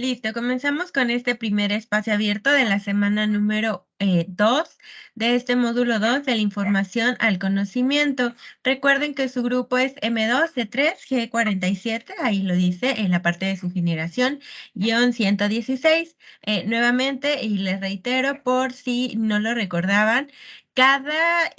Listo, comenzamos con este primer espacio abierto de la semana número 2 de este módulo 2 de la información al conocimiento. Recuerden que su grupo es M2, C3, G47, ahí lo dice en la parte de su generación, guión 116. Nuevamente, y les reitero por si no lo recordaban, cada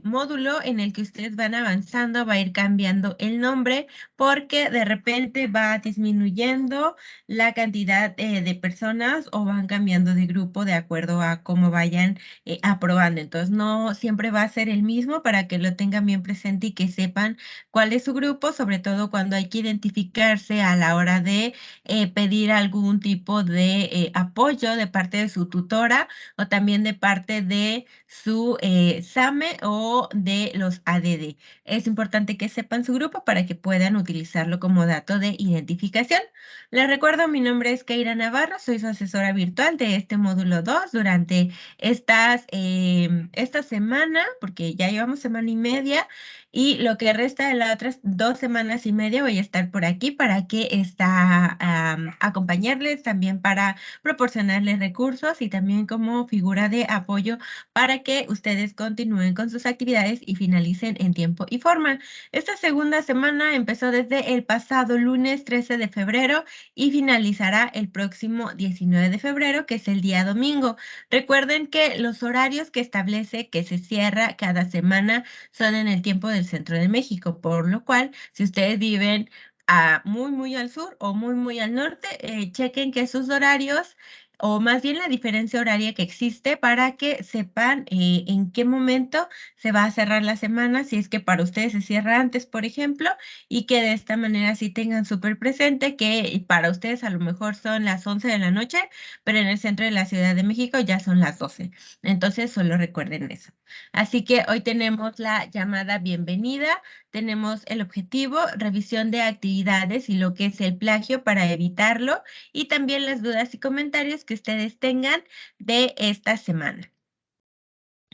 módulo en el que ustedes van avanzando va a ir cambiando el nombre porque de repente va disminuyendo la cantidad de personas o van cambiando de grupo de acuerdo a cómo vayan aprobando. Entonces, no siempre va a ser el mismo para que lo tengan bien presente y que sepan cuál es su grupo, sobre todo cuando hay que identificarse a la hora de pedir algún tipo de apoyo de parte de su tutora o también de parte de su SAME o de los ADD. Es importante que sepan su grupo para que puedan utilizarlo como dato de identificación. Les recuerdo, mi nombre es Keira Navarro, soy su asesora virtual de este módulo 2 durante esta semana, porque ya llevamos semana y media, y lo que resta de las otras 2 semanas y media voy a estar por aquí para acompañarles, también para proporcionarles recursos y también como figura de apoyo para que ustedes continúen con sus actividades y finalicen en tiempo y forma. Esta segunda semana empezó desde el pasado lunes 13 de febrero y finalizará el próximo 19 de febrero, que es el día domingo. Recuerden que los horarios que establece que se cierra cada semana son en el tiempo del centro de México, por lo cual, si ustedes viven muy al sur o muy al norte, chequen que sus horarios o más bien la diferencia horaria que existe para que sepan en qué momento se va a cerrar la semana, si es que para ustedes se cierra antes, por ejemplo, y que de esta manera sí tengan súper presente que para ustedes a lo mejor son las 11 de la noche, pero en el centro de la Ciudad de México ya son las 12. Entonces, solo recuerden eso. Así que hoy tenemos la llamada bienvenida, tenemos el objetivo, revisión de actividades y lo que es el plagio para evitarlo y también las dudas y comentarios que ustedes tengan de esta semana.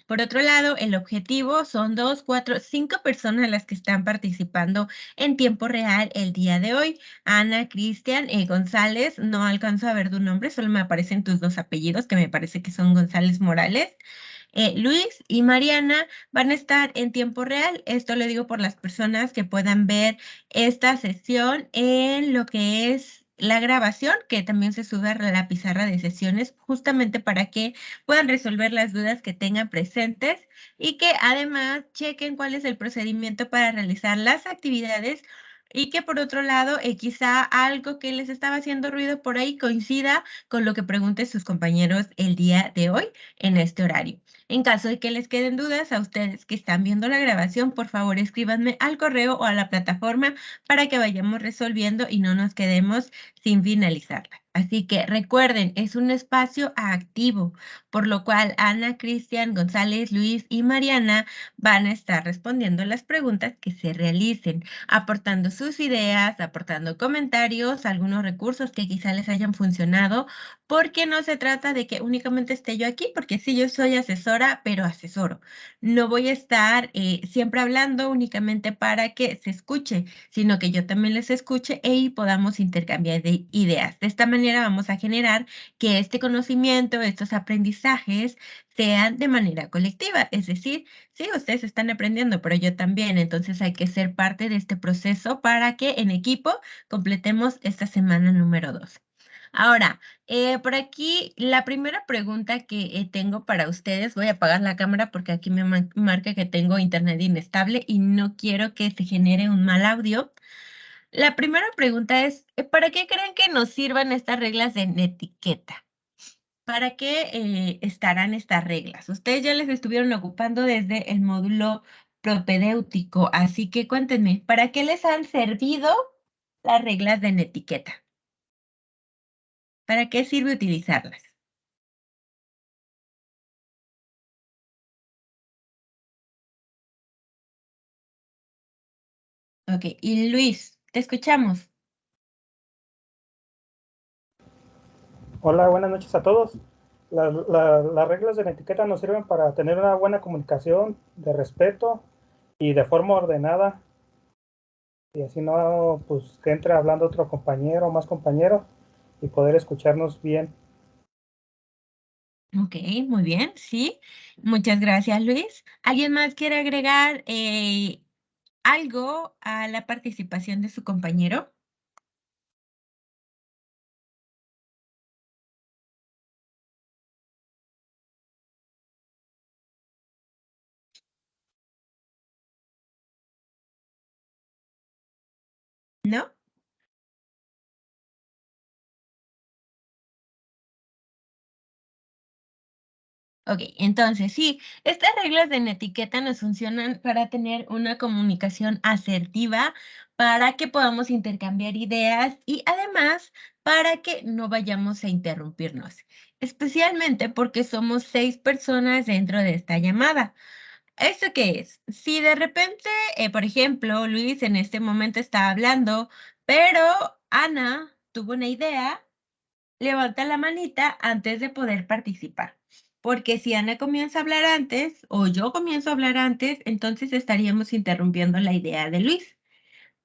Por otro lado, el objetivo son 2, 4, 5 personas las que están participando en tiempo real el día de hoy. Ana, Cristian, González, no alcanzo a ver tu nombre, solo me aparecen tus dos apellidos, que me parece que son González Morales. Luis y Mariana van a estar en tiempo real. Esto lo digo por las personas que puedan ver esta sesión en lo que es la grabación, que también se sube a la pizarra de sesiones, justamente para que puedan resolver las dudas que tengan presentes y que además chequen cuál es el procedimiento para realizar las actividades y que por otro lado, quizá algo que les estaba haciendo ruido por ahí coincida con lo que pregunten sus compañeros el día de hoy en este horario. En caso de que les queden dudas a ustedes que están viendo la grabación, por favor escríbanme al correo o a la plataforma para que vayamos resolviendo y no nos quedemos sin finalizarla. Así que recuerden, es un espacio activo, por lo cual Ana, Cristian, González, Luis y Mariana van a estar respondiendo las preguntas que se realicen, aportando sus ideas, aportando comentarios, algunos recursos que quizá les hayan funcionado, porque no se trata de que únicamente esté yo aquí, porque sí, yo soy asesora, pero asesoro. No voy a estar siempre hablando únicamente para que se escuche, sino que yo también les escuche y podamos intercambiar de ideas. De esta manera vamos a generar que este conocimiento, estos aprendizajes sean de manera colectiva. Es decir, sí, ustedes están aprendiendo, pero yo también. Entonces hay que ser parte de este proceso para que en equipo completemos esta semana número 2. Ahora, por aquí la primera pregunta que tengo para ustedes, voy a apagar la cámara porque aquí me marca que tengo internet inestable y no quiero que se genere un mal audio. La primera pregunta es, ¿para qué creen que nos sirvan estas reglas de etiqueta? ¿Para qué estarán estas reglas? Ustedes ya les estuvieron ocupando desde el módulo propedéutico, así que cuéntenme, ¿para qué les han servido las reglas de etiqueta? ¿Para qué sirve utilizarlas? Ok, y Luis, te escuchamos. Hola, buenas noches a todos. Las reglas de la etiqueta nos sirven para tener una buena comunicación de respeto y de forma ordenada. Y así no, pues que entre hablando otro compañero o más compañeros y poder escucharnos bien. Ok, muy bien, sí. Muchas gracias, Luis. ¿Alguien más quiere agregar algo a la participación de su compañero? ¿No? Ok, entonces sí, estas reglas de etiqueta nos funcionan para tener una comunicación asertiva, para que podamos intercambiar ideas y además para que no vayamos a interrumpirnos, especialmente porque somos 6 personas dentro de esta llamada. ¿Esto qué es? Si de repente, por ejemplo, Luis en este momento está hablando, pero Ana tuvo una idea, levanta la manita antes de poder participar. Porque si Ana comienza a hablar antes o yo comienzo a hablar antes, entonces estaríamos interrumpiendo la idea de Luis.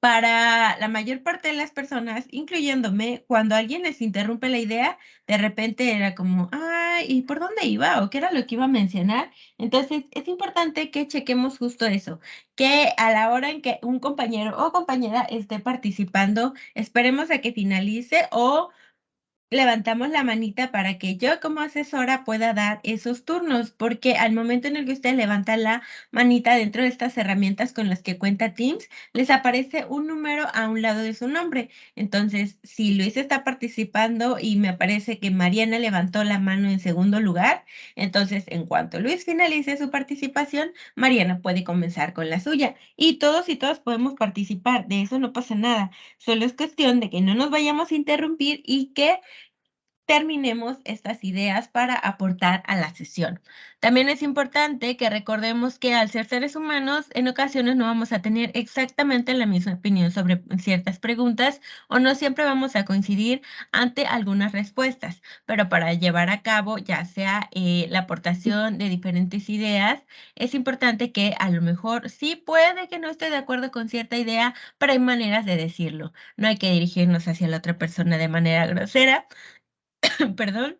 Para la mayor parte de las personas, incluyéndome, cuando alguien les interrumpe la idea, de repente era como, ay, ¿y por dónde iba? ¿O qué era lo que iba a mencionar? Entonces, es importante que chequemos justo eso, que a la hora en que un compañero o compañera esté participando, esperemos a que finalice o levantamos la manita para que yo como asesora pueda dar esos turnos, porque al momento en el que usted levanta la manita dentro de estas herramientas con las que cuenta Teams, les aparece un número a un lado de su nombre. Entonces, si Luis está participando y me aparece que Mariana levantó la mano en segundo lugar, entonces en cuanto Luis finalice su participación, Mariana puede comenzar con la suya. Y todos podemos participar, de eso no pasa nada. Solo es cuestión de que no nos vayamos a interrumpir y que terminemos estas ideas para aportar a la sesión. También es importante que recordemos que al ser seres humanos, en ocasiones no vamos a tener exactamente la misma opinión sobre ciertas preguntas o no siempre vamos a coincidir ante algunas respuestas, pero para llevar a cabo ya sea la aportación de diferentes ideas, es importante que a lo mejor sí puede que no esté de acuerdo con cierta idea, pero hay maneras de decirlo. No hay que dirigirnos hacia la otra persona de manera grosera, perdón,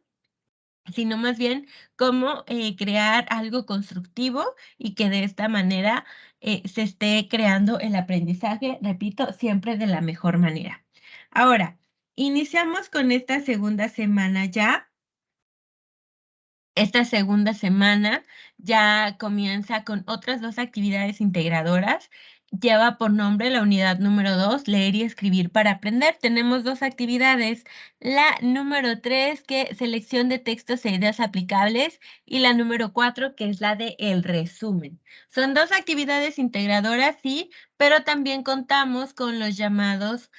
sino más bien cómo crear algo constructivo y que de esta manera se esté creando el aprendizaje, repito, siempre de la mejor manera. Ahora, iniciamos con esta segunda semana ya. Esta segunda semana ya comienza con otras 2 actividades integradoras. Lleva por nombre la unidad número 2, leer y escribir para aprender. Tenemos 2 actividades. La número 3, que es selección de textos e ideas aplicables, y la número 4, que es la de el resumen. Son 2 actividades integradoras, sí, pero también contamos con los llamados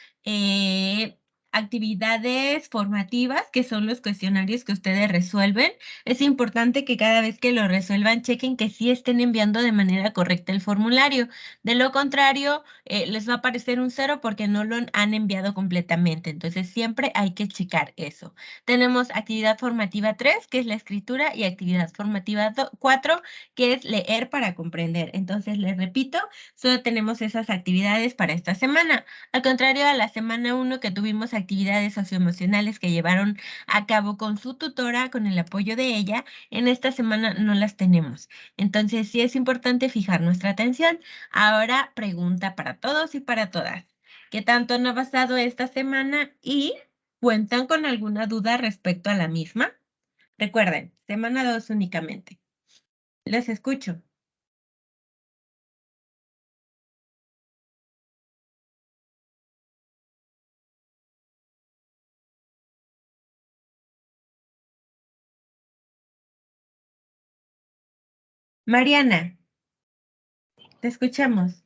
actividades formativas, que son los cuestionarios que ustedes resuelven. Es importante que cada vez que lo resuelvan, chequen que sí estén enviando de manera correcta el formulario. De lo contrario, les va a aparecer un 0 porque no lo han enviado completamente. Entonces, siempre hay que checar eso. Tenemos actividad formativa 3, que es la escritura, y actividad formativa 4, que es leer para comprender. Entonces, les repito, solo tenemos esas actividades para esta semana. Al contrario a la semana 1, que tuvimos actividades socioemocionales que llevaron a cabo con su tutora, con el apoyo de ella, en esta semana no las tenemos. Entonces, sí es importante fijar nuestra atención. Ahora, pregunta para todos y para todas. ¿Qué tanto han avanzado esta semana y cuentan con alguna duda respecto a la misma? Recuerden, semana 2 únicamente. Les escucho. Mariana, te escuchamos.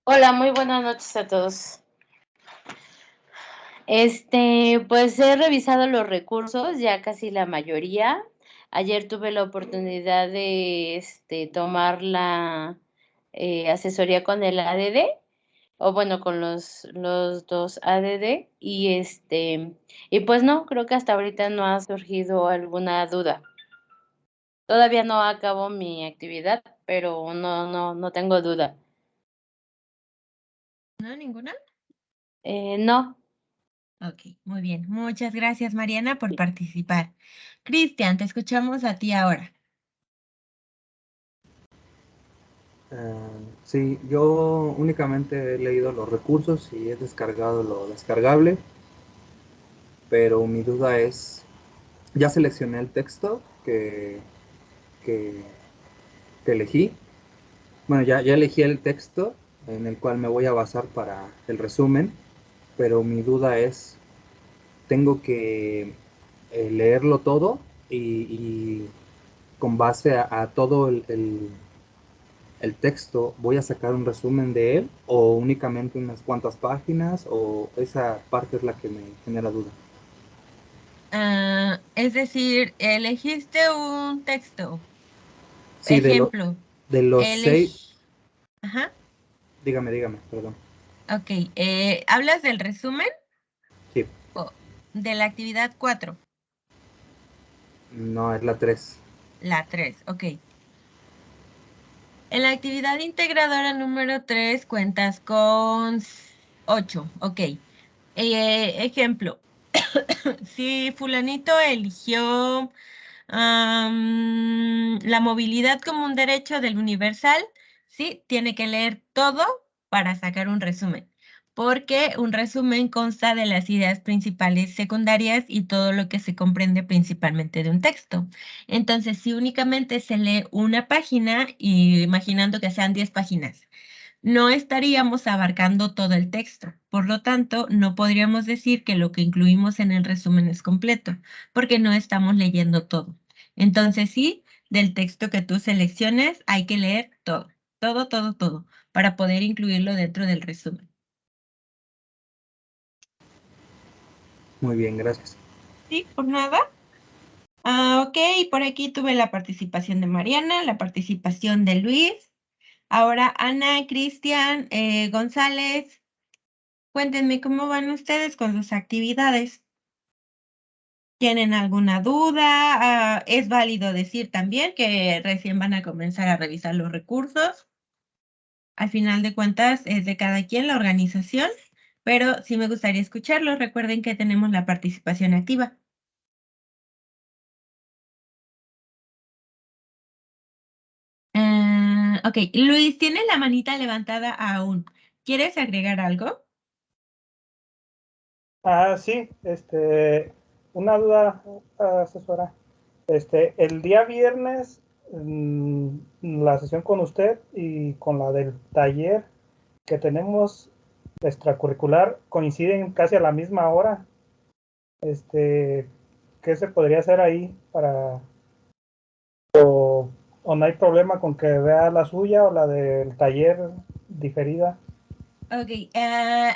Hola, muy buenas noches a todos. Pues he revisado los recursos, ya casi la mayoría. Ayer tuve la oportunidad de tomar la asesoría con el ADD, o bueno, con los 2 ADD, y pues no, creo que hasta ahorita no ha surgido alguna duda. Todavía no acabo mi actividad, pero no tengo duda. ¿No, ninguna? No. Ok, muy bien. Muchas gracias, Mariana, por participar. Cristian, te escuchamos a ti ahora. Sí, yo únicamente he leído los recursos y he descargado lo descargable, pero mi duda es, ya seleccioné el texto que, que elegí. Bueno, ya elegí el texto en el cual me voy a basar para el resumen, pero mi duda es, tengo que leerlo todo y con base a todo el texto voy a sacar un resumen de él o únicamente unas cuantas páginas o esa parte es la que me genera duda. Es decir, elegiste un texto. Sí, Ejemplo, de los seis, eleg... Ajá, dígame, perdón. ok. ¿Hablas del resumen Sí, o de la actividad 4? no, es la 3. La 3, ok. En la actividad integradora número 3 cuentas con 8, ok. Ejemplo, si fulanito eligió la movilidad como un derecho del universal, sí, tiene que leer todo para sacar un resumen, porque un resumen consta de las ideas principales secundarias y todo lo que se comprende principalmente de un texto. Entonces, si únicamente se lee una página, y imaginando que sean 10 páginas, no estaríamos abarcando todo el texto. Por lo tanto, no podríamos decir que lo que incluimos en el resumen es completo, porque no estamos leyendo todo. Entonces, sí, del texto que tú selecciones hay que leer todo, todo, todo, todo, para poder incluirlo dentro del resumen. Muy bien, gracias. Sí, por nada. Ok, por aquí tuve la participación de Mariana, la participación de Luis. Ahora Ana, Cristian, González, cuéntenme cómo van ustedes con sus actividades. ¿Tienen alguna duda? Es válido decir también que recién van a comenzar a revisar los recursos. Al final de cuentas es de cada quien la organización, pero sí me gustaría escucharlos. Recuerden que tenemos la participación activa. Ok, Luis, tiene la manita levantada aún. ¿Quieres agregar algo? Sí, una duda, asesora. El día viernes, la sesión con usted y con la del taller que tenemos extracurricular coinciden casi a la misma hora. ¿Qué se podría hacer ahí o no hay problema con que vea la suya o la del taller diferida? Ok,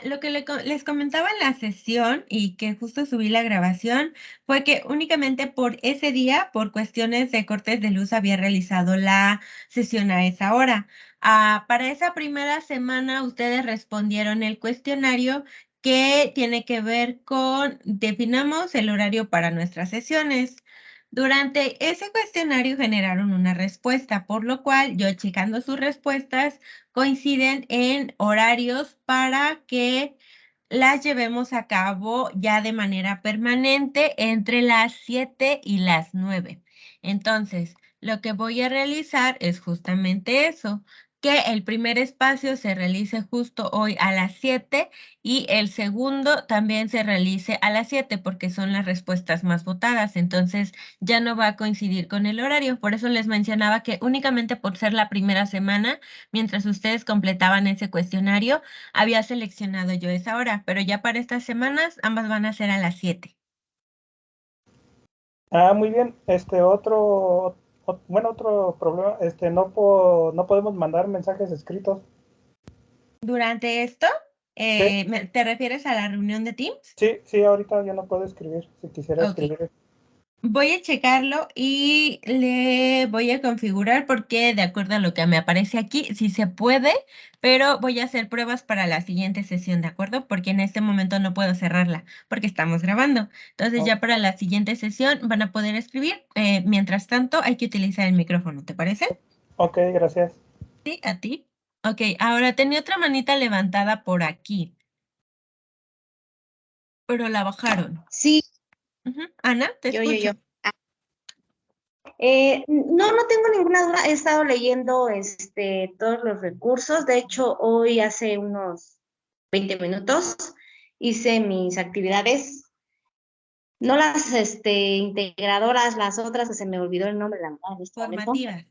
lo que les comentaba en la sesión y que justo subí la grabación fue que únicamente por ese día, por cuestiones de cortes de luz, había realizado la sesión a esa hora. Para esa primera semana, ustedes respondieron el cuestionario que tiene que ver con, definamos el horario para nuestras sesiones. Durante ese cuestionario generaron una respuesta, por lo cual yo checando sus respuestas, coinciden en horarios para que las llevemos a cabo ya de manera permanente entre las 7 y las 9. Entonces, lo que voy a realizar es justamente eso, que el primer espacio se realice justo hoy a las 7 y el segundo también se realice a las 7 porque son las respuestas más votadas. Entonces, ya no va a coincidir con el horario. Por eso les mencionaba que únicamente por ser la primera semana, mientras ustedes completaban ese cuestionario, había seleccionado yo esa hora, pero ya para estas semanas ambas van a ser a las 7. Muy bien. Otro problema, no podemos mandar mensajes escritos. Durante esto, Sí, ¿te refieres a la reunión de Teams? sí, ahorita yo no puedo escribir. Si quisiera Ok. escribir. Voy a checarlo y le voy a configurar porque de acuerdo a lo que me aparece aquí, sí se puede, pero voy a hacer pruebas para la siguiente sesión, ¿de acuerdo? Porque en este momento no puedo cerrarla porque estamos grabando. Entonces Oh, ya para la siguiente sesión van a poder escribir. Mientras tanto, hay que utilizar el micrófono, ¿te parece? ok, gracias. Sí, a ti. Ok, ahora tenía otra manita levantada por aquí. pero la bajaron. Sí. Ana, te escucho. No tengo ninguna duda. He estado leyendo todos los recursos. De hecho, hoy hace unos 20 minutos hice mis actividades. No las integradoras, las otras que se me olvidó el nombre, la verdad, en este momento. Formativas.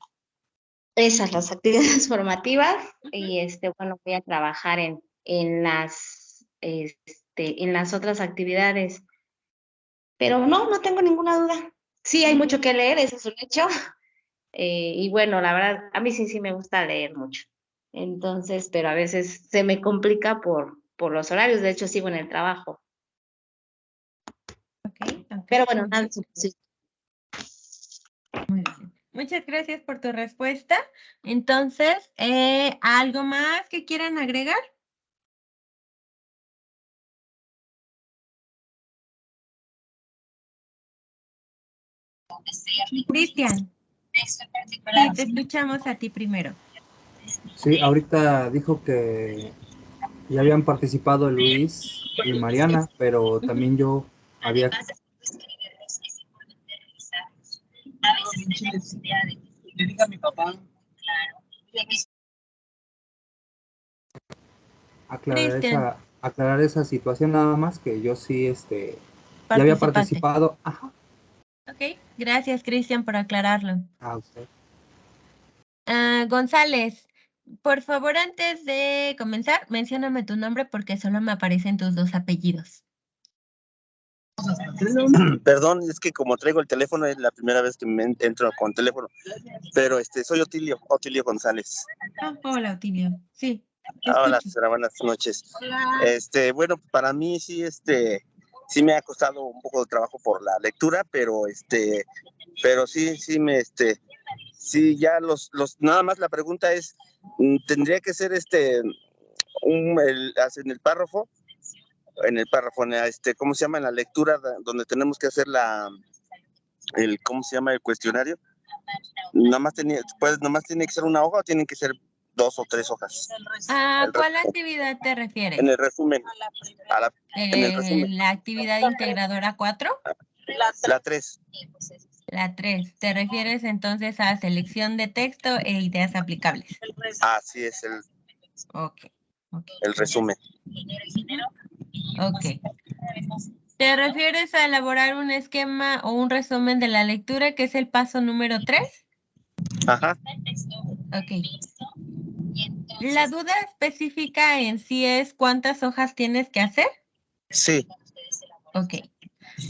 Esas, las actividades formativas. Y bueno, voy a trabajar en las otras actividades. Pero no tengo ninguna duda. Sí, hay mucho que leer, eso es un hecho. Y bueno, la verdad, a mí sí me gusta leer mucho. Entonces, pero a veces se me complica por los horarios. De hecho, sigo en el trabajo. Okay, pero bueno, nada, sí. Muy bien. Muchas gracias por tu respuesta. Entonces, ¿algo más que quieran agregar? Cristian, sí, te escuchamos a ti primero. Sí, ahorita dijo que ya habían participado Luis y Mariana, pero también yo había... Le diga a mi papá. Aclarar esa situación nada más, que yo sí ya había participado. Ajá. Ok, gracias Cristian por aclararlo. A usted. González, por favor, antes de comenzar, mencióname tu nombre porque solo me aparecen tus dos apellidos. Perdón, es que como traigo el teléfono, es la primera vez que me entro con teléfono, pero soy Otilio González. Hola, Otilio, sí. Hola, buenas noches. Bueno, para mí sí, sí me ha costado un poco de trabajo por la lectura, pero sí sí, ya nada más la pregunta es, tendría que ser en el párrafo, ¿cómo se llama? En la lectura donde tenemos que hacer ¿cómo se llama? El cuestionario. Nada más tiene que ser una hoja o tienen que ser 2 o 3 hojas. ¿A cuál actividad te refieres? En el resumen. En el resumen. ¿La actividad integradora 4? La 3. La 3. ¿Te refieres entonces a selección de texto e ideas aplicables? Así es, el resumen. Ok. ¿Te refieres a elaborar un esquema o un resumen de la lectura, que es el paso número 3? Ajá. Ok. ¿La duda específica en sí es cuántas hojas tienes que hacer? Sí. Ok.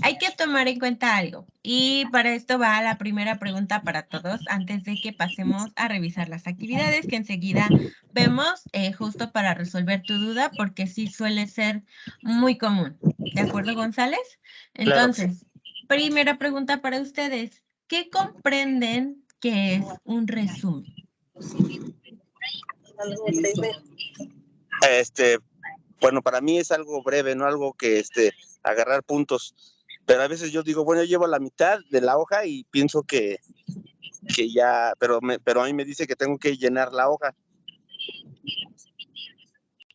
Hay que tomar en cuenta algo, y para esto va la primera pregunta para todos antes de que pasemos a revisar las actividades que enseguida vemos, justo para resolver tu duda, porque sí suele ser muy común. ¿De acuerdo, González? Entonces, primera pregunta para ustedes. ¿Qué comprenden que es un resumen? Bueno, para mí es algo breve, no algo que agarrar puntos. Pero a veces yo digo, bueno, yo llevo la mitad de la hoja y pienso que ya, pero a mí me dice que tengo que llenar la hoja.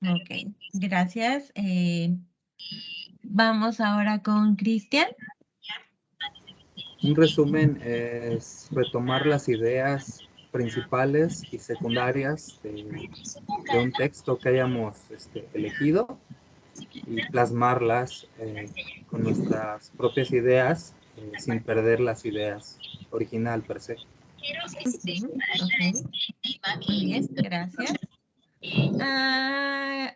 Ok, gracias. Vamos ahora con Cristian. Un resumen es retomar las ideas principales y secundarias de un texto que hayamos elegido y plasmarlas con nuestras propias ideas sin perder las ideas original per se. Okay. Muy bien, gracias.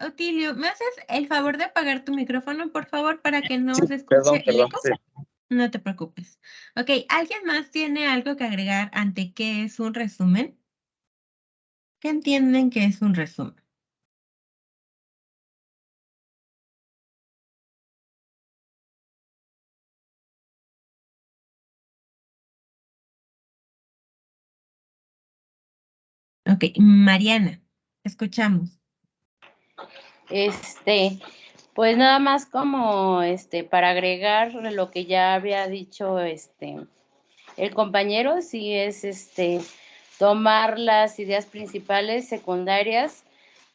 Otilio, ¿me haces el favor de apagar tu micrófono, por favor, para que no se escuche el eco? Sí. No te preocupes. Ok, ¿alguien más tiene algo que agregar ante qué es un resumen? ¿Qué entienden que es un resumen? Ok, Mariana, escuchamos. Pues nada más como para agregar lo que ya había dicho el compañero, sí es tomar las ideas principales, secundarias,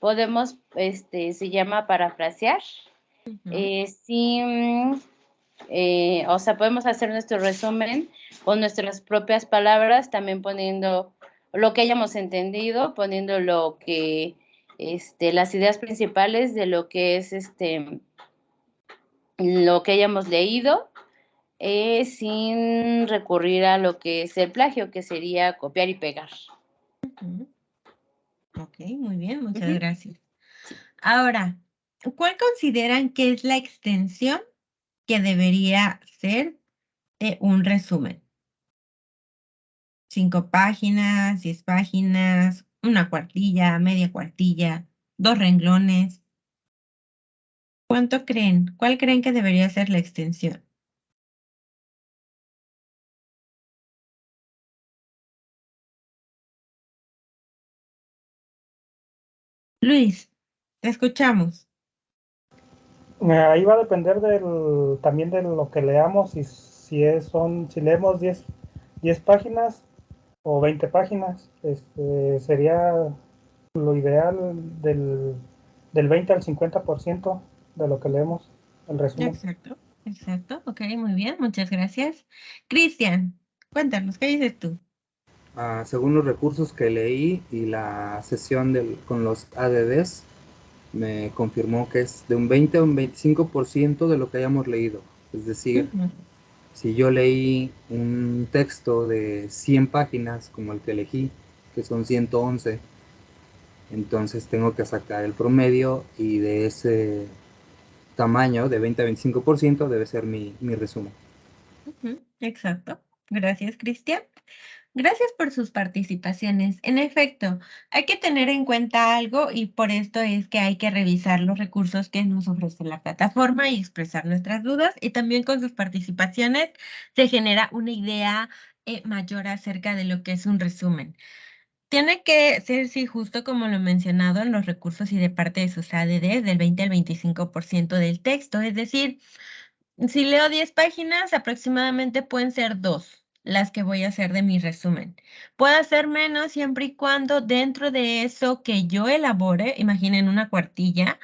podemos se llama parafrasear O sea, podemos hacer nuestro resumen con nuestras propias palabras, también poniendo lo que hayamos entendido, poniendo lo que, las ideas principales de lo que es, lo que hayamos leído, sin recurrir a lo que es el plagio, que sería copiar y pegar. Ok, muy bien, muchas gracias. Ahora, ¿cuál consideran que es la extensión que debería ser de un resumen? 5 páginas, 10 páginas, una cuartilla, media cuartilla, 2 renglones. ¿Cuánto creen? ¿Cuál creen que debería ser la extensión? Luis, te escuchamos. Ahí va a depender también de lo que leamos, y si leemos 10 páginas o 20 páginas, sería lo ideal del 20 al 50% de lo que leemos, el resumen. Exacto, exacto. Ok, muy bien, muchas gracias. Cristian, cuéntanos, ¿qué dices tú? Según los recursos que leí y la sesión con los ADDs, me confirmó que es de un 20 a un 25% de lo que hayamos leído. Es decir, si yo leí un texto de 100 páginas, como el que elegí, que son 111, entonces tengo que sacar el promedio, y de ese tamaño, de 20 a 25%, debe ser mi resumen. Exacto. Gracias, Cristian. Gracias por sus participaciones. En efecto, hay que tener en cuenta algo y por esto es que hay que revisar los recursos que nos ofrece la plataforma y expresar nuestras dudas, y también con sus participaciones se genera una idea mayor acerca de lo que es un resumen. Tiene que ser, sí, justo como lo mencionado en los recursos y de parte de sus ADDs, del 20 al 25% del texto. Es decir, si leo 10 páginas, aproximadamente pueden ser 2 las que voy a hacer de mi resumen. Puede ser menos siempre y cuando dentro de eso que yo elabore, imaginen una cuartilla,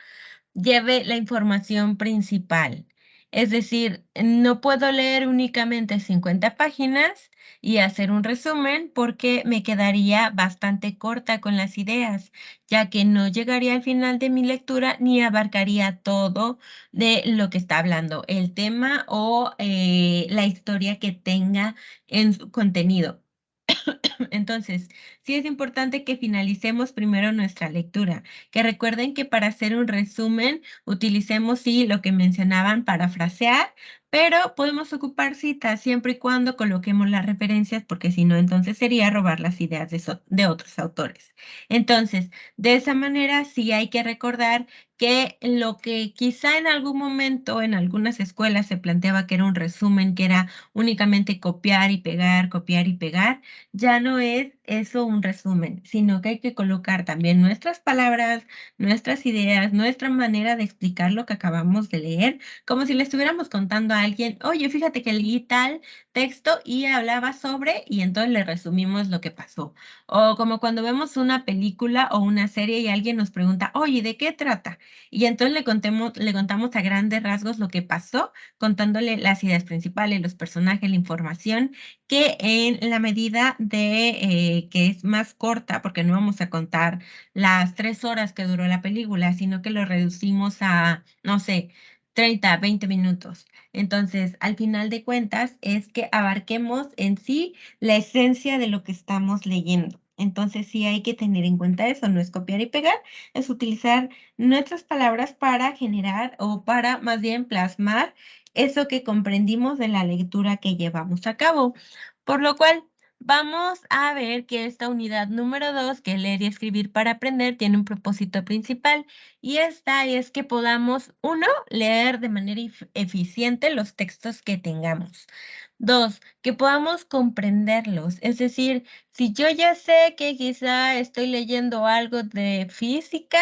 lleve la información principal. Es decir, no puedo leer únicamente 50 páginas y hacer un resumen porque me quedaría bastante corta con las ideas, ya que no llegaría al final de mi lectura ni abarcaría todo de lo que está hablando el tema o la historia que tenga en su contenido. Entonces, sí es importante que finalicemos primero nuestra lectura, que recuerden que para hacer un resumen utilicemos, sí, lo que mencionaban, parafrasear, pero podemos ocupar citas siempre y cuando coloquemos las referencias, porque si no, entonces sería robar las ideas de otros autores. Entonces, de esa manera sí hay que recordar que lo que quizá en algún momento en algunas escuelas se planteaba que era un resumen, que era únicamente copiar y pegar, ya no es eso un resumen, sino que hay que colocar también nuestras palabras, nuestras ideas, nuestra manera de explicar lo que acabamos de leer, como si le estuviéramos contando a alguien, oye, fíjate que leí tal texto y hablaba sobre, y entonces le resumimos lo que pasó. O como cuando vemos una película o una serie y alguien nos pregunta, oye, ¿de qué trata? Y entonces le contamos a grandes rasgos lo que pasó, contándole las ideas principales, los personajes, la información, que en la medida de que es más corta, porque no vamos a contar las 3 horas que duró la película, sino que lo reducimos a, no sé, 30, 20 minutos. Entonces, al final de cuentas, es que abarquemos en sí la esencia de lo que estamos leyendo. Entonces, sí hay que tener en cuenta eso, no es copiar y pegar, es utilizar nuestras palabras para generar o para más bien plasmar eso que comprendimos de la lectura que llevamos a cabo. Por lo cual, vamos a ver que esta unidad número 2, que es leer y escribir para aprender, tiene un propósito principal, y esta es que podamos, uno, leer de manera eficiente los textos que tengamos. 2, que podamos comprenderlos. Es decir, si yo ya sé que quizá estoy leyendo algo de física,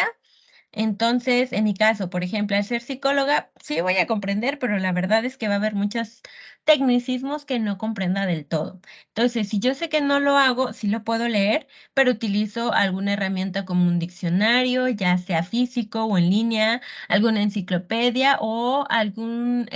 Entonces, en mi caso, por ejemplo, al ser psicóloga, sí voy a comprender, pero la verdad es que va a haber muchos tecnicismos que no comprenda del todo. Entonces, si yo sé que no lo hago, sí lo puedo leer, pero utilizo alguna herramienta como un diccionario, ya sea físico o en línea, alguna enciclopedia o algún,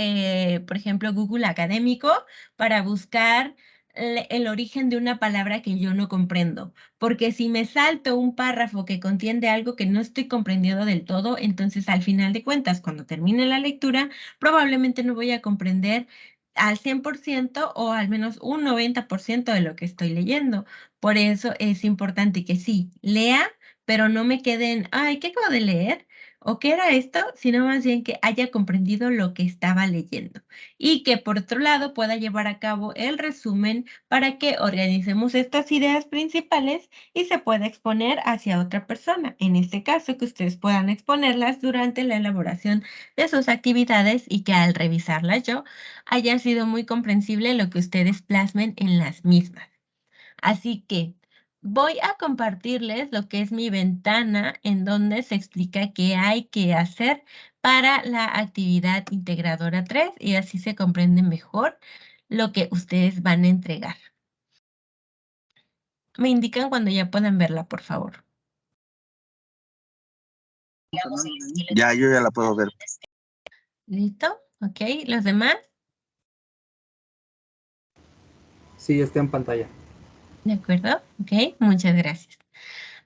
por ejemplo, Google académico para buscar el origen de una palabra que yo no comprendo. Porque si me salto un párrafo que contiene algo que no estoy comprendiendo del todo, entonces al final de cuentas, cuando termine la lectura, probablemente no voy a comprender al 100% o al menos un 90% de lo que estoy leyendo. Por eso es importante que sí, lea, pero no me quede en, ay, ¿qué acabo de leer? ¿O qué era esto? Sino más bien que haya comprendido lo que estaba leyendo y que por otro lado pueda llevar a cabo el resumen para que organicemos estas ideas principales y se pueda exponer hacia otra persona. En este caso, que ustedes puedan exponerlas durante la elaboración de sus actividades y que al revisarlas yo haya sido muy comprensible lo que ustedes plasmen en las mismas. Así que voy a compartirles lo que es mi ventana en donde se explica qué hay que hacer para la actividad integradora 3 y así se comprende mejor lo que ustedes van a entregar. Me indican cuando ya puedan verla, por favor. Ya, yo ya la puedo ver. ¿Listo? ¿Ok? ¿Los demás? Sí, está en pantalla. ¿De acuerdo? Ok, muchas gracias.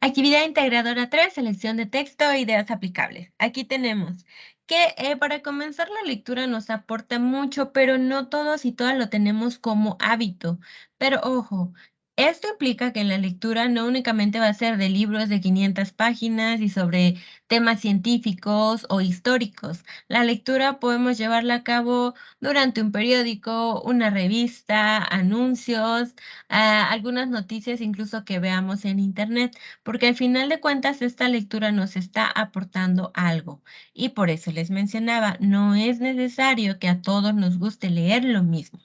Actividad integradora 3, selección de texto e ideas aplicables. Aquí tenemos que para comenzar la lectura nos aporta mucho, pero no todos y todas lo tenemos como hábito. Pero ojo, esto implica que la lectura no únicamente va a ser de libros de 500 páginas y sobre temas científicos o históricos. La lectura podemos llevarla a cabo durante un periódico, una revista, anuncios, algunas noticias incluso que veamos en internet, porque al final de cuentas esta lectura nos está aportando algo. Y por eso les mencionaba, no es necesario que a todos nos guste leer lo mismo.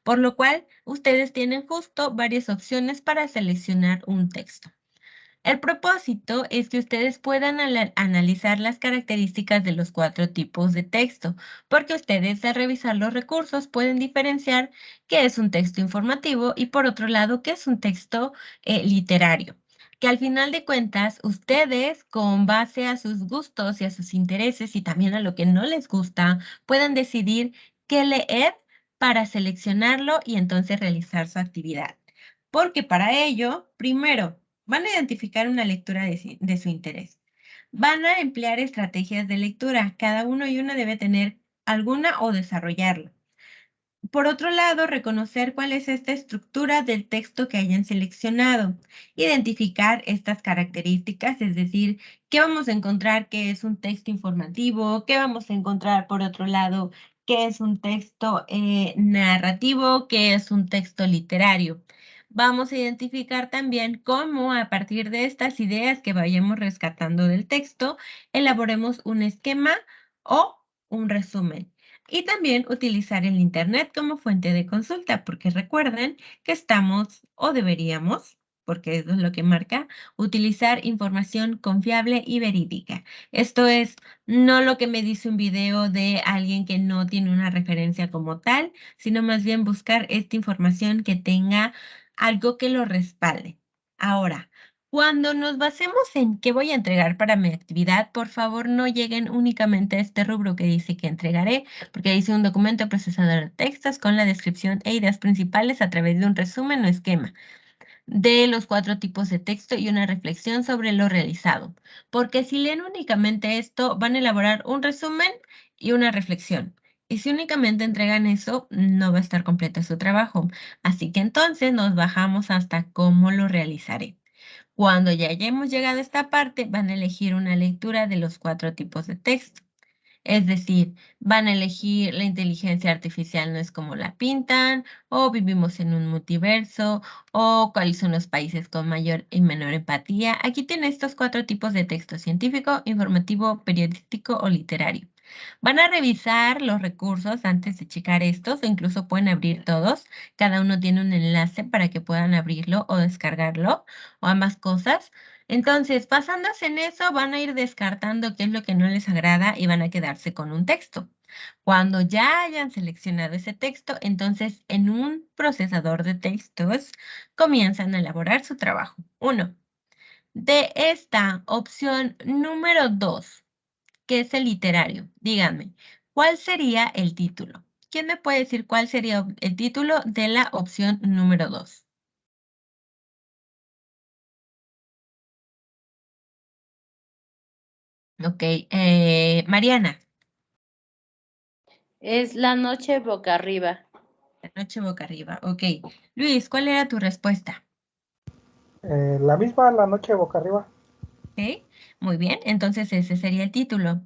Por lo cual, ustedes tienen justo varias opciones para seleccionar un texto. El propósito es que ustedes puedan analizar las características de los 4 tipos de texto, porque ustedes al revisar los recursos pueden diferenciar qué es un texto informativo y por otro lado qué es un texto literario. Que al final de cuentas ustedes con base a sus gustos y a sus intereses y también a lo que no les gusta, puedan decidir qué leer para seleccionarlo y entonces realizar su actividad. Porque para ello, primero, van a identificar una lectura de su interés. Van a emplear estrategias de lectura. Cada uno y una debe tener alguna o desarrollarla. Por otro lado, reconocer cuál es esta estructura del texto que hayan seleccionado. Identificar estas características, es decir, qué vamos a encontrar que es un texto informativo, qué vamos a encontrar, por otro lado, que es un texto narrativo, que es un texto literario. Vamos a identificar también cómo a partir de estas ideas que vayamos rescatando del texto, elaboremos un esquema o un resumen. Y también utilizar el Internet como fuente de consulta, porque recuerden que estamos o deberíamos, porque eso es lo que marca, utilizar información confiable y verídica. Esto es no lo que me dice un video de alguien que no tiene una referencia como tal, sino más bien buscar esta información que tenga algo que lo respalde. Ahora, cuando nos basemos en qué voy a entregar para mi actividad, por favor no lleguen únicamente a este rubro que dice que entregaré, porque dice un documento procesador de textos con la descripción e ideas principales a través de un resumen o esquema de los 4 tipos de texto y una reflexión sobre lo realizado. Porque si leen únicamente esto, van a elaborar un resumen y una reflexión. Y si únicamente entregan eso, no va a estar completo su trabajo. Así que entonces nos bajamos hasta cómo lo realizaré. Cuando ya hayamos llegado a esta parte, van a elegir una lectura de los 4 tipos de texto. Es decir, van a elegir la inteligencia artificial no es como la pintan, o vivimos en un multiverso, o cuáles son los países con mayor y menor empatía. Aquí tiene estos 4 tipos de texto: científico, informativo, periodístico o literario. Van a revisar los recursos antes de checar estos, o incluso pueden abrir todos. Cada uno tiene un enlace para que puedan abrirlo o descargarlo, o ambas cosas. Entonces, basándose en eso, van a ir descartando qué es lo que no les agrada y van a quedarse con un texto. Cuando ya hayan seleccionado ese texto, entonces en un procesador de textos comienzan a elaborar su trabajo. 1. De esta opción número 2, que es el literario, díganme, ¿cuál sería el título? ¿Quién me puede decir cuál sería el título de la opción número 2? Ok, Mariana. Es La noche boca arriba. La noche boca arriba. Ok. Luis, ¿cuál era tu respuesta? La misma, La noche boca arriba. Ok, muy bien. Entonces ese sería el título.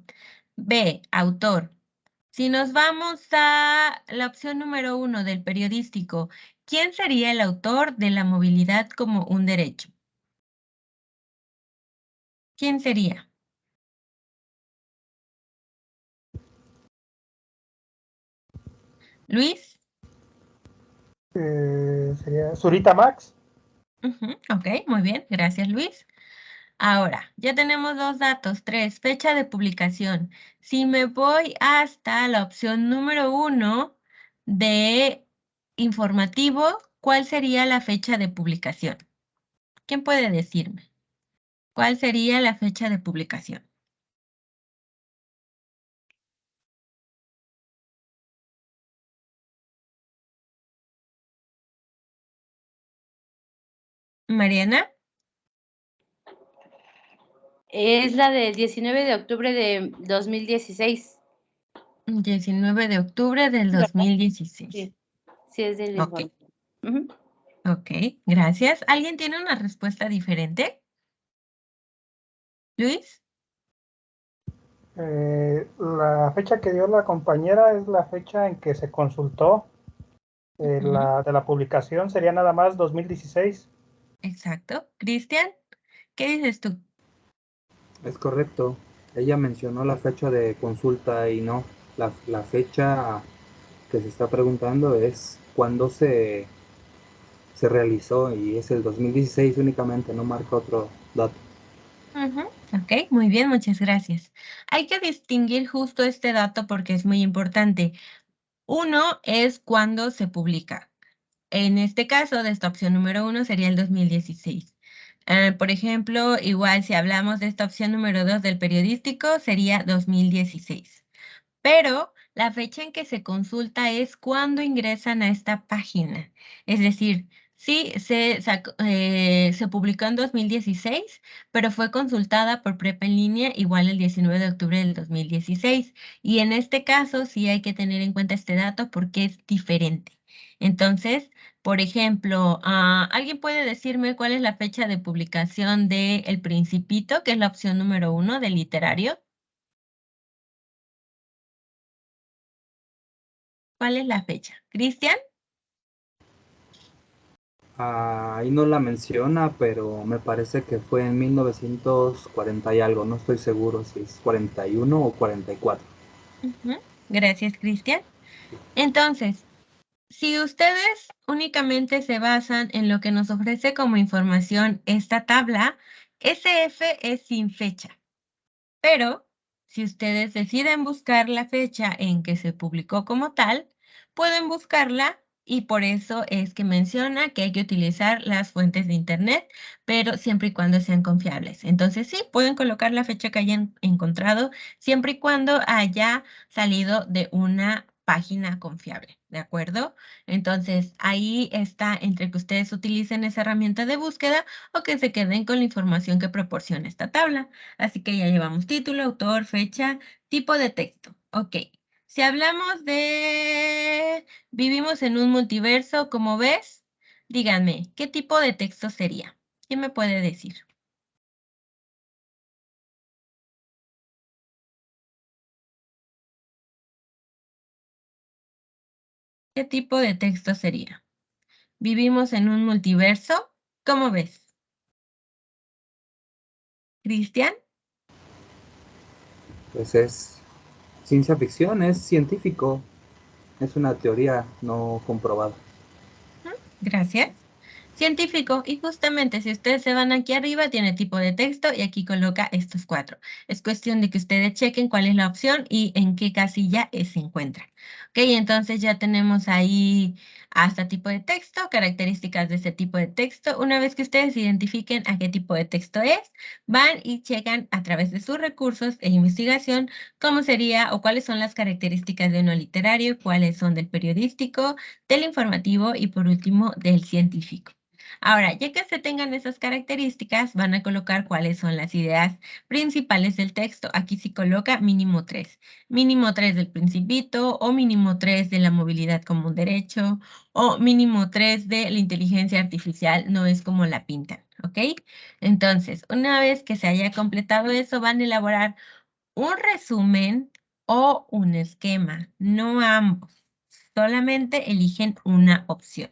B, autor. Si nos vamos a la opción número 1 del periodístico, ¿quién sería el autor de la movilidad como un derecho? ¿Quién sería? Luis. Sería Zurita Max. Ok, muy bien. Gracias, Luis. Ahora, ya tenemos 2 datos. 3, fecha de publicación. Si me voy hasta la opción número 1 de informativo, ¿cuál sería la fecha de publicación? ¿Quién puede decirme? ¿Cuál sería la fecha de publicación? Mariana. Es la del 19 de octubre de 2016. 19 de octubre del ¿Verdad? 2016. Sí, sí es del Ok, informe. Ujú. ok, gracias. ¿Alguien tiene una respuesta diferente? Luis. La fecha que dio la compañera es la fecha en que se consultó. La de la publicación sería nada más 2016. Exacto. Cristian, ¿qué dices tú? Es correcto. Ella mencionó la fecha de consulta y no, la fecha que se está preguntando es cuándo se realizó y es el 2016 únicamente, no marca otro dato. Ok, muy bien, muchas gracias. Hay que distinguir justo este dato porque es muy importante. Uno es cuando se publica. En este caso, de esta opción número 1 sería el 2016. Por ejemplo, igual si hablamos de esta opción número 2 del periodístico, sería 2016. Pero la fecha en que se consulta es cuando ingresan a esta página. Es decir, sí, se publicó en 2016, pero fue consultada por Prepa en línea igual el 19 de octubre del 2016. Y en este caso sí hay que tener en cuenta este dato porque es diferente. Entonces, por ejemplo, ¿alguien puede decirme cuál es la fecha de publicación de El Principito, que es la opción número 1 del literario? ¿Cuál es la fecha? ¿Cristian? Ahí no la menciona, pero me parece que fue en 1940 y algo, no estoy seguro si es 41 o 44. Gracias, Cristian. Entonces, si ustedes únicamente se basan en lo que nos ofrece como información esta tabla, SF es sin fecha. Pero si ustedes deciden buscar la fecha en que se publicó como tal, pueden buscarla y por eso es que menciona que hay que utilizar las fuentes de Internet, pero siempre y cuando sean confiables. Entonces sí, pueden colocar la fecha que hayan encontrado, siempre y cuando haya salido de una página confiable, ¿de acuerdo? Entonces ahí está entre que ustedes utilicen esa herramienta de búsqueda o que se queden con la información que proporciona esta tabla. Así que ya llevamos título, autor, fecha, tipo de texto. Ok. Si hablamos de vivimos en un multiverso, como ves, díganme, ¿qué tipo de texto sería? ¿Quién me puede decir? ¿Qué tipo de texto sería? ¿Vivimos en un multiverso? ¿Cómo ves? ¿Cristian? Pues es ciencia ficción, es científico, es una teoría no comprobada. Gracias. científico. Y justamente si ustedes se van aquí arriba, tiene tipo de texto y aquí coloca estos 4. Es cuestión de que ustedes chequen cuál es la opción y en qué casilla se encuentra. Ok, entonces ya tenemos ahí hasta tipo de texto, características de ese tipo de texto. Una vez que ustedes identifiquen a qué tipo de texto es, van y checan a través de sus recursos e investigación cómo sería o cuáles son las características de uno literario, cuáles son del periodístico, del informativo y por último del científico. Ahora, ya que se tengan esas características, van a colocar cuáles son las ideas principales del texto. Aquí sí coloca mínimo 3. Mínimo 3 del Principito, o mínimo 3 de la movilidad como un derecho, o mínimo 3 de la inteligencia artificial, no es como la pintan, ¿ok? Entonces, una vez que se haya completado eso, van a elaborar un resumen o un esquema, no ambos. Solamente eligen una opción.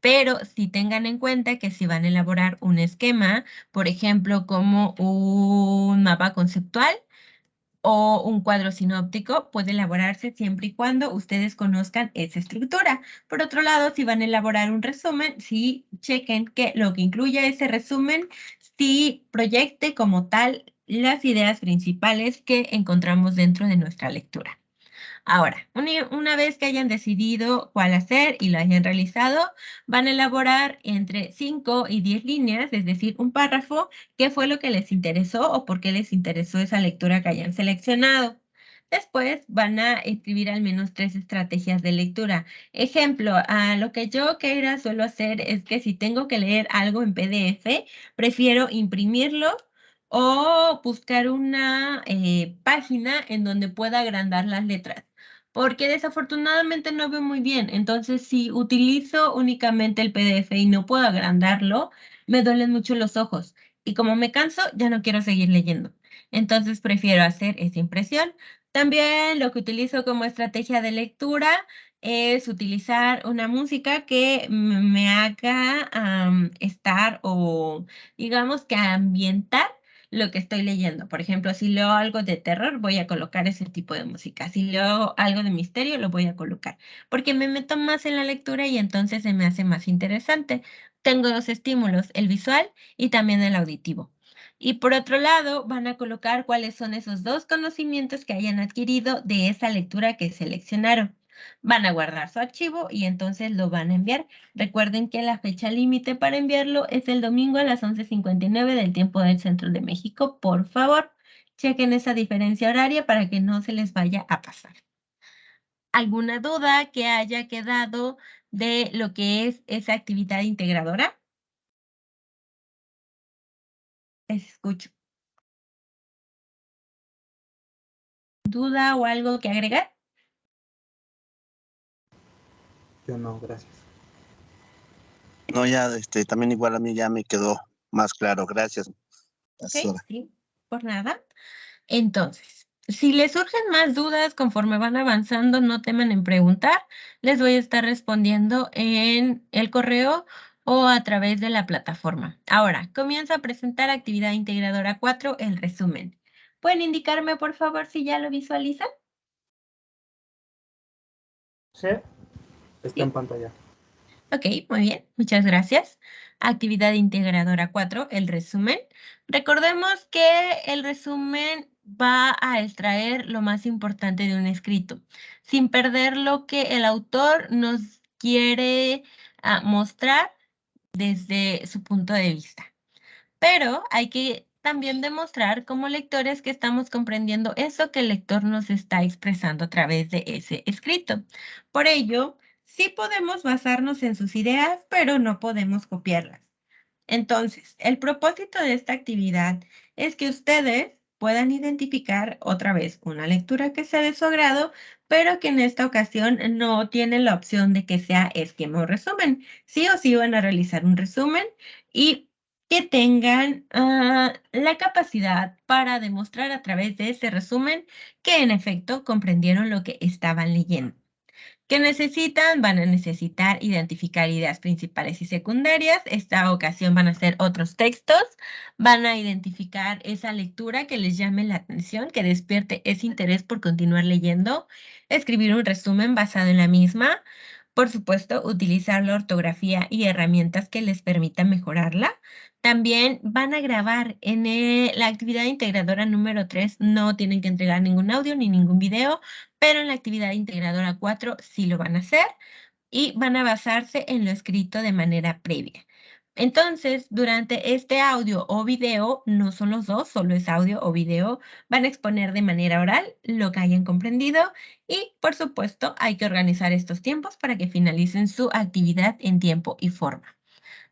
Pero sí tengan en cuenta que si van a elaborar un esquema, por ejemplo, como un mapa conceptual o un cuadro sinóptico, puede elaborarse siempre y cuando ustedes conozcan esa estructura. Por otro lado, si van a elaborar un resumen, sí chequen que lo que incluya ese resumen, sí proyecte como tal las ideas principales que encontramos dentro de nuestra lectura. Ahora, una vez que hayan decidido cuál hacer y lo hayan realizado, van a elaborar entre 5 y 10 líneas, es decir, un párrafo, qué fue lo que les interesó o por qué les interesó esa lectura que hayan seleccionado. Después van a escribir al menos 3 estrategias de lectura. Ejemplo, lo que yo, Keira, suelo hacer es que si tengo que leer algo en PDF, prefiero imprimirlo o buscar una página en donde pueda agrandar las letras porque desafortunadamente no veo muy bien. Entonces, si utilizo únicamente el PDF y no puedo agrandarlo, me duelen mucho los ojos. Y como me canso, ya no quiero seguir leyendo. Entonces, prefiero hacer esa impresión. También lo que utilizo como estrategia de lectura es utilizar una música que me haga estar o digamos que ambientar lo que estoy leyendo. Por ejemplo, si leo algo de terror, voy a colocar ese tipo de música. Si leo algo de misterio, lo voy a colocar, porque me meto más en la lectura y entonces se me hace más interesante. Tengo 2 estímulos, el visual y también el auditivo. Y por otro lado, van a colocar cuáles son esos 2 conocimientos que hayan adquirido de esa lectura que seleccionaron. Van a guardar su archivo y entonces lo van a enviar. Recuerden que la fecha límite para enviarlo es el domingo a las 11:59 del tiempo del centro de México. Por favor, chequen esa diferencia horaria para que no se les vaya a pasar. ¿Alguna duda que haya quedado de lo que es esa actividad integradora? Les escucho. ¿Duda o algo que agregar? Yo no, gracias. No, ya, también igual a mí ya me quedó más claro. Gracias, Ok, sí, por nada. Entonces, si les surgen más dudas conforme van avanzando, no teman en preguntar. Les voy a estar respondiendo en el correo o a través de la plataforma. Ahora, comienzo a presentar actividad integradora 4, el resumen. ¿Pueden indicarme, por favor, si ya lo visualizan? Sí. Está en pantalla. Ok, muy bien, muchas gracias. Actividad integradora 4, el resumen. Recordemos que el resumen va a extraer lo más importante de un escrito, sin perder lo que el autor nos quiere mostrar desde su punto de vista. Pero hay que también demostrar como lectores que estamos comprendiendo eso que el lector nos está expresando a través de ese escrito. Por ello, sí podemos basarnos en sus ideas, pero no podemos copiarlas. Entonces, el propósito de esta actividad es que ustedes puedan identificar otra vez una lectura que sea de su agrado, pero que en esta ocasión no tiene la opción de que sea esquema o resumen. Sí o sí van a realizar un resumen y que tengan la capacidad para demostrar a través de ese resumen que en efecto comprendieron lo que estaban leyendo. ¿Qué necesitan? Van a necesitar identificar ideas principales y secundarias. Esta ocasión van a ser otros textos. Van a identificar esa lectura que les llame la atención, que despierte ese interés por continuar leyendo. Escribir un resumen basado en la misma. Por supuesto, utilizar la ortografía y herramientas que les permitan mejorarla. También van a grabar en la actividad integradora número 3, no tienen que entregar ningún audio ni ningún video, pero en la actividad integradora 4 sí lo van a hacer y van a basarse en lo escrito de manera previa. Entonces, durante este audio o video, no son los dos, solo es audio o video, van a exponer de manera oral lo que hayan comprendido y, por supuesto, hay que organizar estos tiempos para que finalicen su actividad en tiempo y forma.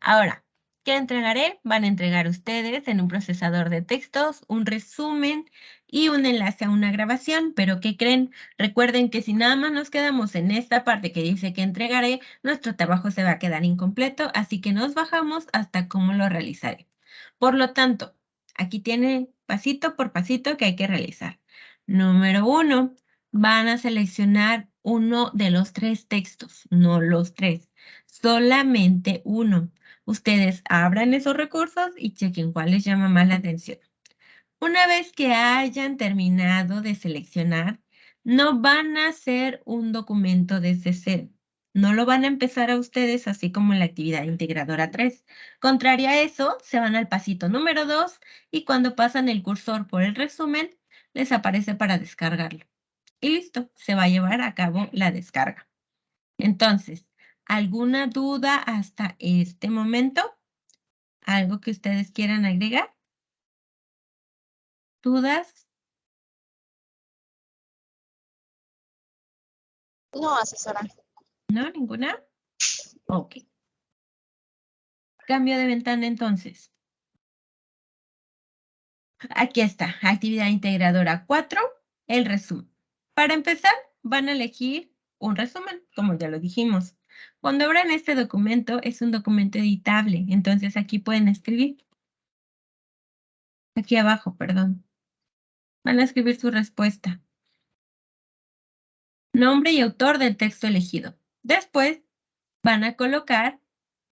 Ahora, ¿qué entregaré? Van a entregar ustedes en un procesador de textos un resumen y un enlace a una grabación, pero ¿qué creen? Recuerden que si nada más nos quedamos en esta parte que dice que entregaré, nuestro trabajo se va a quedar incompleto, así que nos bajamos hasta cómo lo realizaré. Por lo tanto, aquí tienen pasito por pasito que hay que realizar. Número 1, van a seleccionar uno de los 3 textos, no los 3, solamente uno. Ustedes abran esos recursos y chequen cuál les llama más la atención. Una vez que hayan terminado de seleccionar, no van a hacer un documento desde cero. No lo van a empezar a ustedes así como en la actividad integradora 3. Contrario a eso, se van al pasito número 2 y cuando pasan el cursor por el resumen, les aparece para descargarlo. Y listo, se va a llevar a cabo la descarga. Entonces, ¿alguna duda hasta este momento? ¿Algo que ustedes quieran agregar? ¿Dudas? No, asesora. ¿No? ¿Ninguna? Ok. Cambio de ventana entonces. Aquí está, actividad integradora 4, el resumen. Para empezar, van a elegir un resumen, como ya lo dijimos. Cuando abran este documento, es un documento editable, entonces aquí pueden escribir. Aquí abajo, perdón. Van a escribir su respuesta. Nombre y autor del texto elegido. Después van a colocar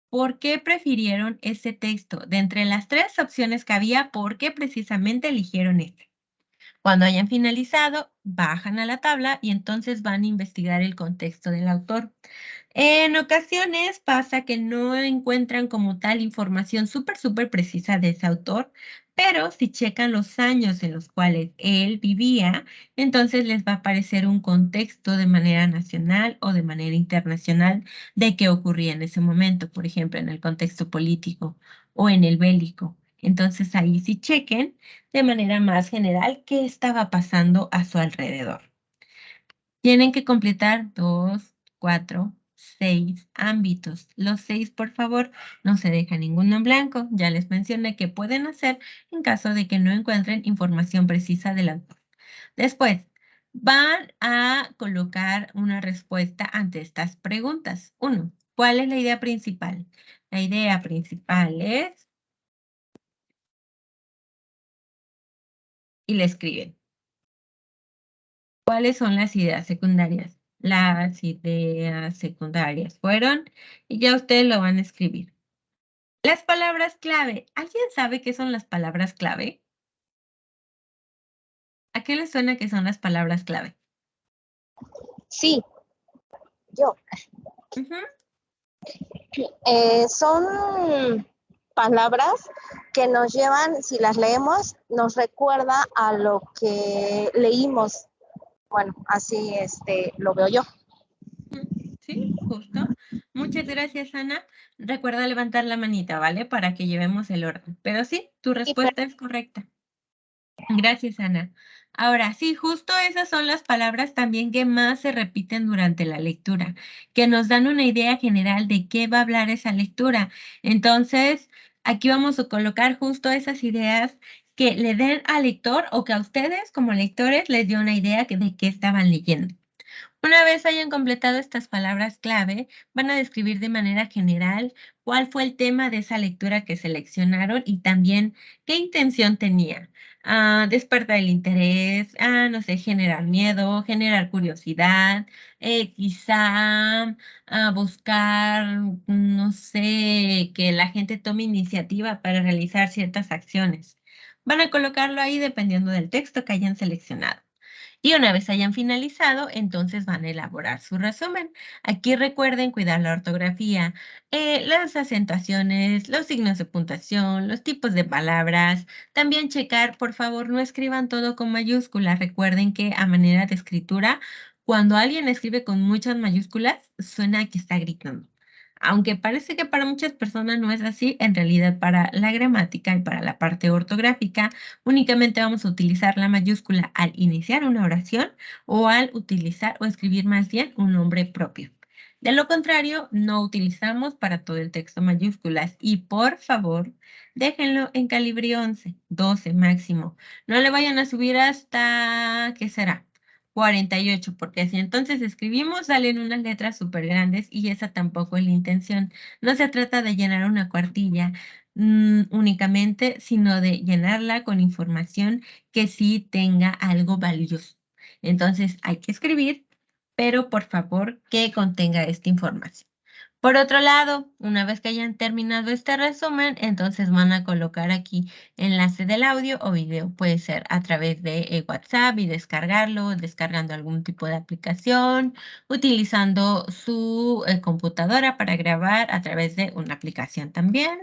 por qué prefirieron ese texto. De entre las 3 opciones que había, ¿por qué precisamente eligieron este? Cuando hayan finalizado, bajan a la tabla y entonces van a investigar el contexto del autor. En ocasiones pasa que no encuentran como tal información súper precisa de ese autor, pero si checan los años en los cuales él vivía, entonces les va a aparecer un contexto de manera nacional o de manera internacional de qué ocurría en ese momento, por ejemplo, en el contexto político o en el bélico. Entonces ahí sí chequen de manera más general qué estaba pasando a su alrededor. Tienen que completar 2, 4, 6 ámbitos. Los 6, por favor, no se deja ninguno en blanco. Ya les mencioné que pueden hacer en caso de que no encuentren información precisa del autor. Después, van a colocar una respuesta ante estas preguntas. 1. ¿Cuál es la idea principal? La idea principal es... Y le escriben. ¿Cuáles son las ideas secundarias? Las ideas secundarias fueron, y ya ustedes lo van a escribir. Las palabras clave. ¿Alguien sabe qué son las palabras clave? ¿A qué les suena que son las palabras clave? Sí, yo. Ujú. Son palabras que nos llevan, si las leemos, nos recuerda a lo que leímos. Bueno, así lo veo yo. Sí, justo. Muchas gracias, Ana. Recuerda levantar la manita, ¿vale? Para que llevemos el orden. Pero sí, tu respuesta es correcta. Gracias, Ana. Ahora, sí, justo esas son las palabras también que más se repiten durante la lectura, que nos dan una idea general de qué va a hablar esa lectura. Entonces, aquí vamos a colocar justo esas ideas que le den al lector o que a ustedes como lectores les dio una idea de qué estaban leyendo. Una vez hayan completado estas palabras clave, van a describir de manera general cuál fue el tema de esa lectura que seleccionaron y también qué intención tenía. Despertar el interés, no sé, generar miedo, generar curiosidad, quizá buscar, no sé, que la gente tome iniciativa para realizar ciertas acciones. Van a colocarlo ahí dependiendo del texto que hayan seleccionado. Y una vez hayan finalizado, entonces van a elaborar su resumen. Aquí recuerden cuidar la ortografía, las acentuaciones, los signos de puntuación, los tipos de palabras. También checar, por favor, no escriban todo con mayúsculas. Recuerden que a manera de escritura, cuando alguien escribe con muchas mayúsculas, suena que está gritando. Aunque parece que para muchas personas no es así, en realidad para la gramática y para la parte ortográfica, únicamente vamos a utilizar la mayúscula al iniciar una oración o al utilizar o escribir más bien un nombre propio. De lo contrario, no utilizamos para todo el texto mayúsculas y por favor, déjenlo en calibre 11, 12 máximo. No le vayan a subir hasta, ¿qué será? 48, porque si entonces escribimos salen unas letras súper grandes y esa tampoco es la intención. No se trata de llenar una cuartilla únicamente, sino de llenarla con información que sí tenga algo valioso. Entonces hay que escribir, pero por favor que contenga esta información. Por otro lado, una vez que hayan terminado este resumen, entonces van a colocar aquí enlace del audio o video. Puede ser a través de WhatsApp y descargarlo, descargando algún tipo de aplicación, utilizando su computadora para grabar a través de una aplicación también.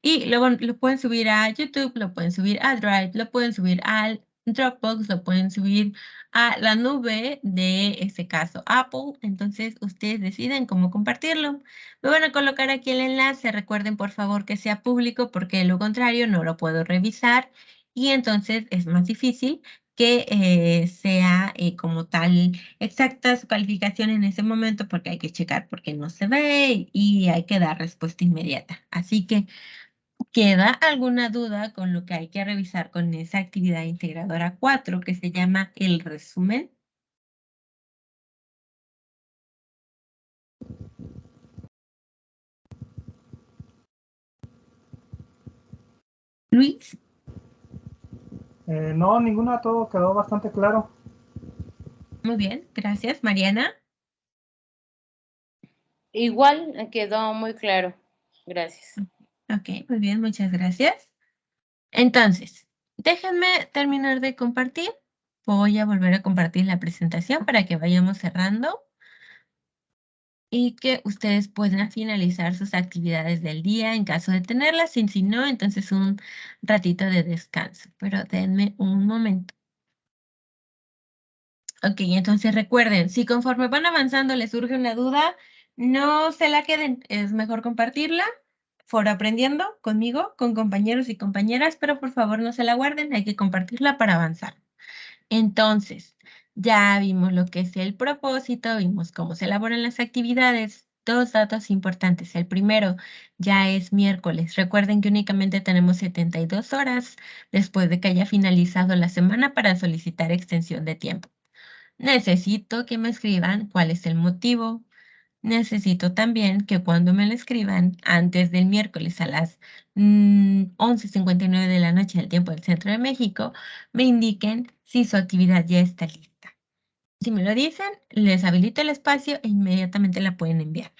Y luego lo pueden subir a YouTube, lo pueden subir a Drive, lo pueden subir al Dropbox, lo pueden subir a la nube de este caso Apple. Entonces ustedes deciden cómo compartirlo. Me van a colocar aquí el enlace. Recuerden por favor que sea público porque de lo contrario no lo puedo revisar y entonces es más difícil que sea como tal exacta su calificación en ese momento porque hay que checar porque no se ve y hay que dar respuesta inmediata. Así que ¿queda alguna duda con lo que hay que revisar con esa actividad integradora 4 que se llama el resumen? Luis, No, ninguna, todo quedó bastante claro. muy bien, gracias. Mariana, Igual quedó muy claro. Gracias. ok, muy bien, muchas gracias. Entonces, déjenme terminar de compartir. Voy a volver a compartir la presentación para que vayamos cerrando y que ustedes puedan finalizar sus actividades del día en caso de tenerlas, y si no, entonces un ratito de descanso. Pero denme un momento. Ok, entonces recuerden, si conforme van avanzando les surge una duda, no se la queden, es mejor compartirla, foro aprendiendo conmigo, con compañeros y compañeras, pero por favor no se la guarden, hay que compartirla para avanzar. Entonces, ya vimos lo que es el propósito, vimos cómo se elaboran las actividades. Dos datos importantes. El primero, ya es miércoles. Recuerden que únicamente tenemos 72 horas después de que haya finalizado la semana para solicitar extensión de tiempo. Necesito que me escriban cuál es el motivo. Necesito también que cuando me lo escriban antes del miércoles a las 11:59 de la noche del tiempo del Centro de México, me indiquen si su actividad ya está lista. Si me lo dicen, les habilito el espacio e inmediatamente la pueden enviar.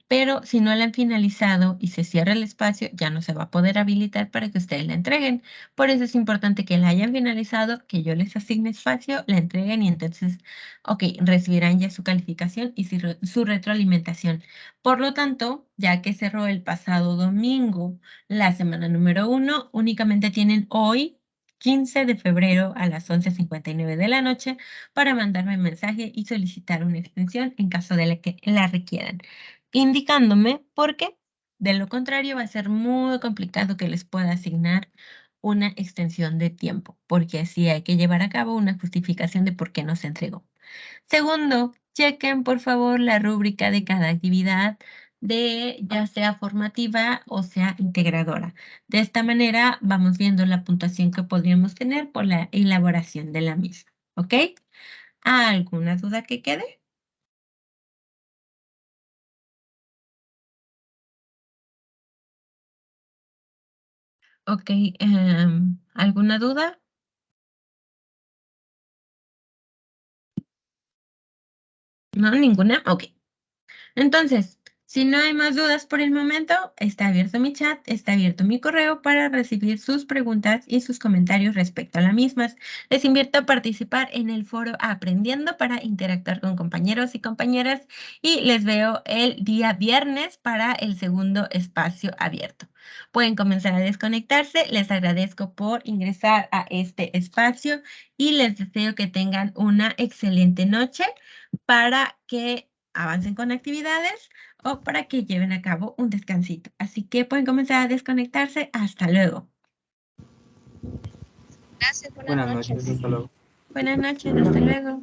Pero si no la han finalizado y se cierra el espacio, ya no se va a poder habilitar para que ustedes la entreguen. Por eso es importante que la hayan finalizado, que yo les asigne espacio, la entreguen y entonces, ok, recibirán ya su calificación y su retroalimentación. Por lo tanto, ya que cerró el pasado domingo la semana número 1, únicamente tienen hoy 15 de febrero a las 11:59 de la noche para mandarme mensaje y solicitar una extensión en caso de que la requieran, indicándome por qué. De lo contrario, va a ser muy complicado que les pueda asignar una extensión de tiempo, porque así hay que llevar a cabo una justificación de por qué no se entregó. Segundo, chequen por favor la rúbrica de cada actividad de ya sea formativa o sea integradora. De esta manera vamos viendo la puntuación que podríamos tener por la elaboración de la misma. ¿Ok? ¿Alguna duda que quede? Ok, ¿alguna duda? ¿No? ¿Ninguna? Ok. Entonces, Si no hay más dudas por el momento, está abierto mi chat, está abierto mi correo para recibir sus preguntas y sus comentarios respecto a las mismas. Les invito a participar en el foro Aprendiendo para interactuar con compañeros y compañeras y les veo el día viernes para el segundo espacio abierto. Pueden comenzar a desconectarse. Les agradezco por ingresar a este espacio y les deseo que tengan una excelente noche para que avancen con actividades o para que lleven a cabo un descansito. Así que pueden comenzar a desconectarse. Hasta luego. Gracias, Buenas noches, hasta luego. Buenas noches, hasta luego.